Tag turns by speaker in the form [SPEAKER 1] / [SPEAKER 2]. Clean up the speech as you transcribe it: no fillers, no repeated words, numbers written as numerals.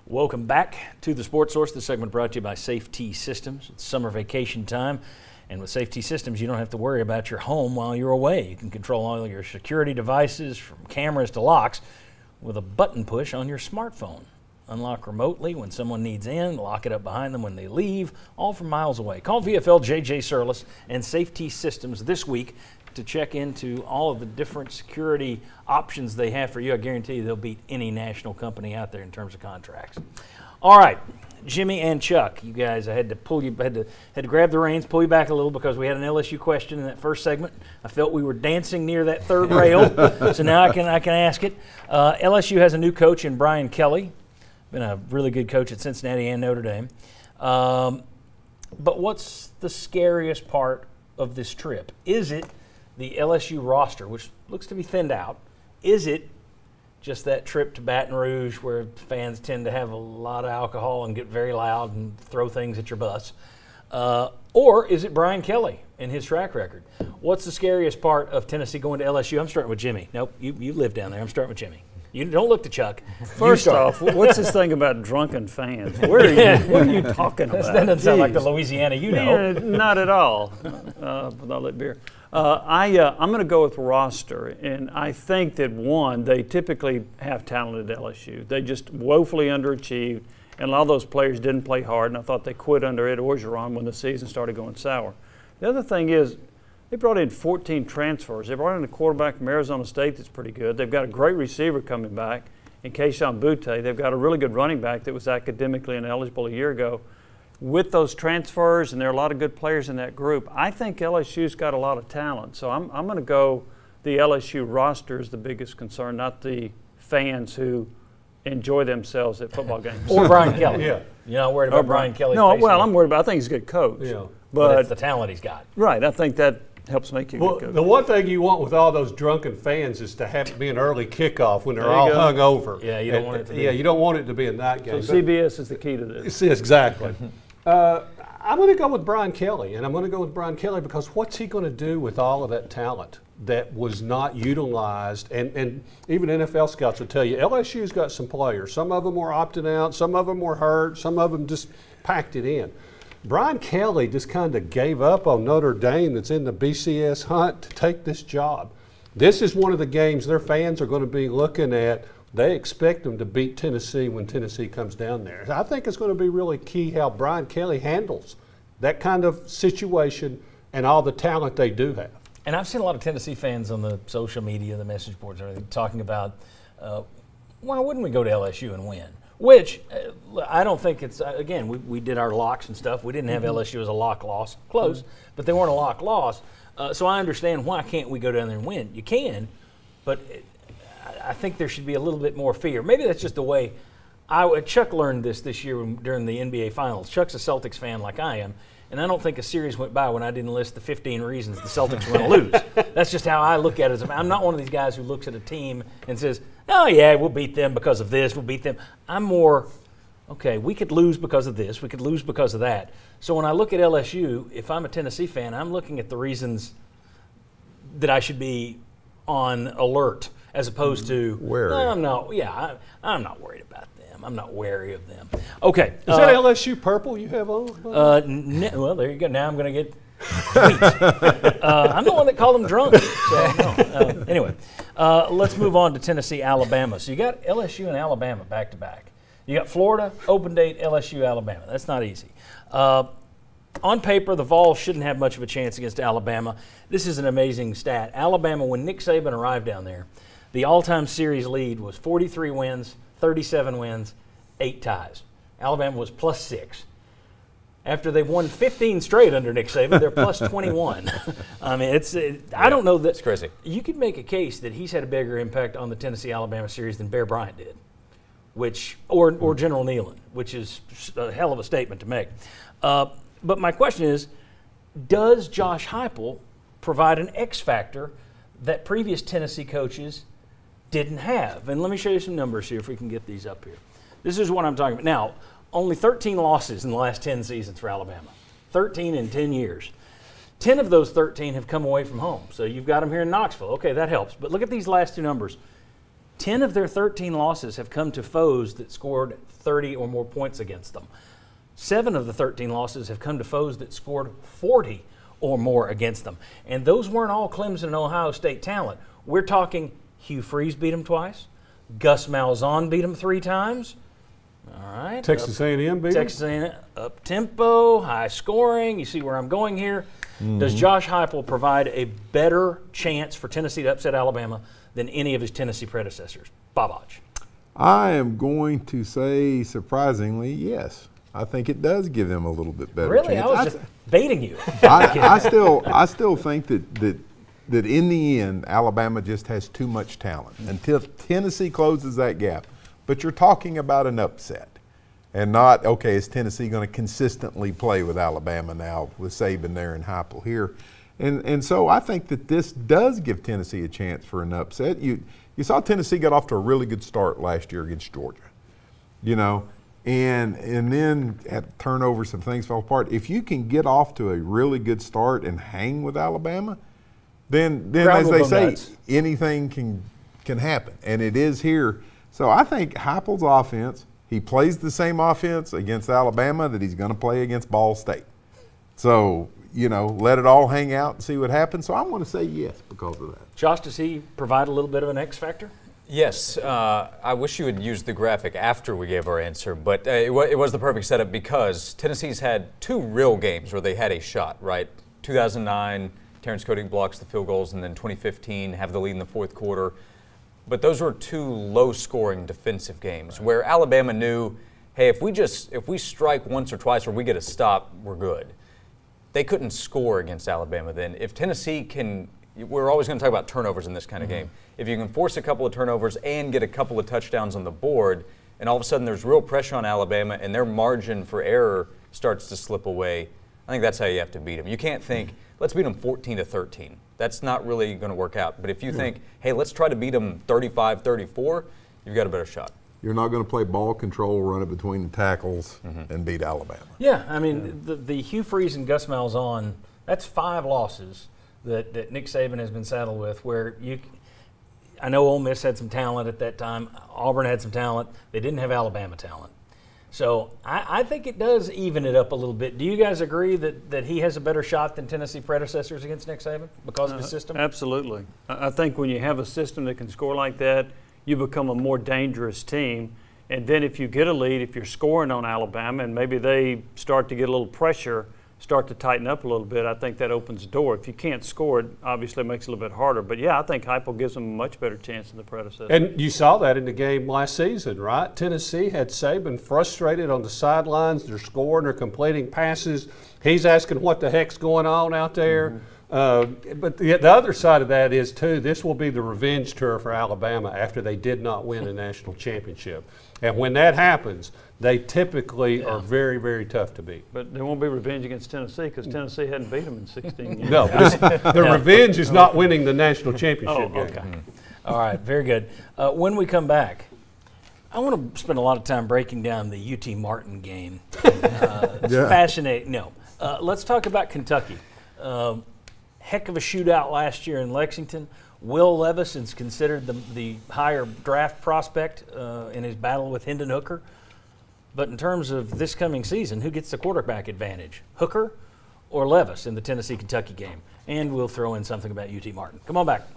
[SPEAKER 1] Welcome back to the Sports Source. This segment brought to you by Safety Systems. It's summer vacation time, and with Safety Systems, you don't have to worry about your home while you're away. You can control all your security devices, from cameras to locks, with a button push on your smartphone. Unlock remotely when someone needs in, lock it up behind them when they leave, all from miles away. Call VFL JJ Surlis and Safety Systems this week to check into all of the different security options they have for you. I guarantee you they'll beat any national company out there in terms of contracts. All right, Jimmy and Chuck, you guys, I had to grab the reins, pull you back a little because we had an LSU question in that first segment. I felt we were dancing near that third rail, so now I can ask it. LSU has a new coach in Brian Kelly, been a really good coach at Cincinnati and Notre Dame. But what's the scariest part of this trip? Is it the LSU roster, which looks to be thinned out? Is it just that trip to Baton Rouge where fans tend to have a lot of alcohol and get very loud and throw things at your bus? Or is it Brian Kelly and his track record? What's the scariest part of Tennessee going to LSU? I'm starting with Jimmy. Nope, you live down there. I'm starting with Jimmy. You don't look to Chuck.
[SPEAKER 2] First off, what's this thing about drunken fans? What are you talking about?
[SPEAKER 1] That doesn't sound like the Louisiana you know.
[SPEAKER 2] Not at all. With all that beer. I'm going to go with roster, and I think that, one, they typically have talent at LSU. They just woefully underachieved, and a lot of those players didn't play hard, and I thought they quit under Ed Orgeron when the season started going sour. The other thing is they brought in 14 transfers. They brought in a quarterback from Arizona State that's pretty good. They've got a great receiver coming back in Kayshon Boutte. They've got a really good running back that was academically ineligible a year ago. With those transfers, and there are a lot of good players in that group, I think LSU's got a lot of talent. So I'm going to go the LSU roster is the biggest concern, not the fans who enjoy themselves at football games.
[SPEAKER 1] Or Brian Kelly. Yeah. You're not worried about Brian Kelly?
[SPEAKER 2] No, well, I'm worried about, I think he's a good coach.
[SPEAKER 3] Yeah.
[SPEAKER 1] But it's the talent he's got.
[SPEAKER 2] Right. I think that helps make you a good coach.
[SPEAKER 3] The one thing you want with all those drunken fans is to have it be an early kickoff when they're all hung over.
[SPEAKER 1] Yeah, you don't want it to be.
[SPEAKER 3] Yeah, you don't want it to be a night game.
[SPEAKER 2] So CBS is the key to this.
[SPEAKER 3] Exactly. I'm going to go with Brian Kelly, and I'm going to go with Brian Kelly because what's he going to do with all of that talent that was not utilized? And even NFL scouts will tell you LSU's got some players. Some of them were opting out, some of them were hurt, some of them just packed it in. Brian Kelly just kind of gave up on Notre Dame that's in the BCS hunt to take this job. This is one of the games their fans are going to be looking at. They expect them to beat Tennessee when Tennessee comes down there. I think it's going to be really key how Brian Kelly handles that kind of situation and all the talent they do have.
[SPEAKER 1] And I've seen a lot of Tennessee fans on the social media, the message boards, and everything, talking about why wouldn't we go to LSU and win? Which I don't think it's, again, we did our locks and stuff. We didn't have LSU as a lock loss. Close, but they weren't a lock loss. So I understand why can't we go down there and win? You can, but I think there should be a little bit more fear. Maybe that's just the way Chuck learned this year during the NBA Finals. Chuck's a Celtics fan like I am, and I don't think a series went by when I didn't list the 15 reasons the Celtics were going to lose. That's just how I look at it. I'm not one of these guys who looks at a team and says, oh, yeah, we'll beat them because of this, we'll beat them. I'm more, okay, we could lose because of this, we could lose because of that. So when I look at LSU, if I'm a Tennessee fan, I'm looking at the reasons that I should be on alert as opposed to,
[SPEAKER 4] wary.
[SPEAKER 1] I'm not worried about them. I'm not wary of them. Okay.
[SPEAKER 3] Is that LSU purple you have on?
[SPEAKER 1] Well, there you go. Now I'm going to get tweets. I'm the one that called them drunk. So, no. Anyway, let's move on to Tennessee, Alabama. So you got LSU and Alabama back to back. You got Florida, open date, LSU, Alabama. That's not easy. On paper, the Vols shouldn't have much of a chance against Alabama. This is an amazing stat. Alabama, when Nick Saban arrived down there, the all-time series lead was 43 wins, 37 wins, 8 ties. Alabama was +6. After they've won 15 straight under Nick Saban, they're +21. I mean, I don't know that.
[SPEAKER 4] It's crazy.
[SPEAKER 1] You could make a case that he's had a bigger impact on the Tennessee-Alabama series than Bear Bryant did, or General Neyland, which is a hell of a statement to make. But my question is, does Josh Heupel provide an X factor that previous Tennessee coaches didn't have? And let me show you some numbers here if we can get these up here. This is what I'm talking about. Now, only 13 losses in the last 10 seasons for Alabama. 13 in 10 years. 10 of those 13 have come away from home. So you've got them here in Knoxville. Okay, that helps. But look at these last two numbers. 10 of their 13 losses have come to foes that scored 30 or more points against them. 7 of the 13 losses have come to foes that scored 40 or more against them. And those weren't all Clemson and Ohio State talent. We're talking Hugh Freeze beat them twice. Gus Malzahn beat them 3 times. All right.
[SPEAKER 3] Texas A&M beat
[SPEAKER 1] Texas A&M, up tempo, high scoring. You see where I'm going here. Does Josh Heupel provide a better chance for Tennessee to upset Alabama than any of his Tennessee predecessors? Babach.
[SPEAKER 4] I am going to say, surprisingly, yes. I think it does give them a little bit better
[SPEAKER 1] Really?
[SPEAKER 4] chance.
[SPEAKER 1] I was just baiting you.
[SPEAKER 4] I still think that in the end, Alabama just has too much talent until Tennessee closes that gap. But you're talking about an upset and not, okay, is Tennessee going to consistently play with Alabama now with Saban there and Heupel here? And so I think that this does give Tennessee a chance for an upset. You saw Tennessee got off to a really good start last year against Georgia, and then at turnovers, some things fell apart. If you can get off to a really good start and hang with Alabama, then as they say, anything can happen, and it is here. So I think Heupel's offense, he plays the same offense against Alabama that he's going to play against Ball State. So, let it all hang out and see what happens. So I'm going to say yes because of that.
[SPEAKER 1] Josh, does he provide a little bit of an X factor?
[SPEAKER 5] Yes. I wish you had used the graphic after we gave our answer, but it was the perfect setup because Tennessee's had 2 real games where they had a shot, right? 2009, Terrence Cody blocks the field goals, and then 2015, have the lead in the 4th quarter. But those were 2 low-scoring defensive games where Alabama knew, hey, if we strike once or twice or we get a stop, we're good. They couldn't score against Alabama then. If Tennessee can, we're always going to talk about turnovers in this kind of game. If you can force a couple of turnovers and get a couple of touchdowns on the board, and all of a sudden there's real pressure on Alabama and their margin for error starts to slip away, I think that's how you have to beat them. You can't think, let's beat them 14-13. That's not really going to work out. But if you think, hey, let's try to beat them 35-34, you've got a better shot.
[SPEAKER 4] You're not going to play ball control, run it between the tackles, and beat Alabama.
[SPEAKER 1] Yeah, I mean, the Hugh Freeze and Gus Malzahn, that's 5 losses that Nick Saban has been saddled with where I know Ole Miss had some talent at that time. Auburn had some talent. They didn't have Alabama talent. So I think it does even it up a little bit. Do you guys agree that he has a better shot than Tennessee predecessors against Nick Saban because of his system?
[SPEAKER 2] Absolutely. I think when you have a system that can score like that, you become a more dangerous team. And then if you get a lead, if you're scoring on Alabama and maybe they start to get a little pressure, start to tighten up a little bit, I think that opens the door. If you can't score, it obviously makes it a little bit harder. But, yeah, I think Heupel gives them a much better chance than the predecessor.
[SPEAKER 3] And you saw that in the game last season, right? Tennessee had Saban frustrated on the sidelines. They're scoring, they're completing passes. He's asking what the heck's going on out there. But the other side of that is, too, this will be the revenge tour for Alabama after they did not win a national championship. And when that happens, they typically are very, very tough to beat.
[SPEAKER 2] But there won't be revenge against Tennessee because Tennessee hadn't beat them in 16 years.
[SPEAKER 3] No, the revenge is not winning the national championship game.
[SPEAKER 1] Okay. All right, very good. When we come back, I want to spend a lot of time breaking down the UT Martin game. It's fascinating. No. Let's talk about Kentucky. Heck of a shootout last year in Lexington. Will Levis is considered the higher draft prospect in his battle with Hendon Hooker. But in terms of this coming season, who gets the quarterback advantage, Hooker or Levis in the Tennessee-Kentucky game? And we'll throw in something about UT Martin. Come on back.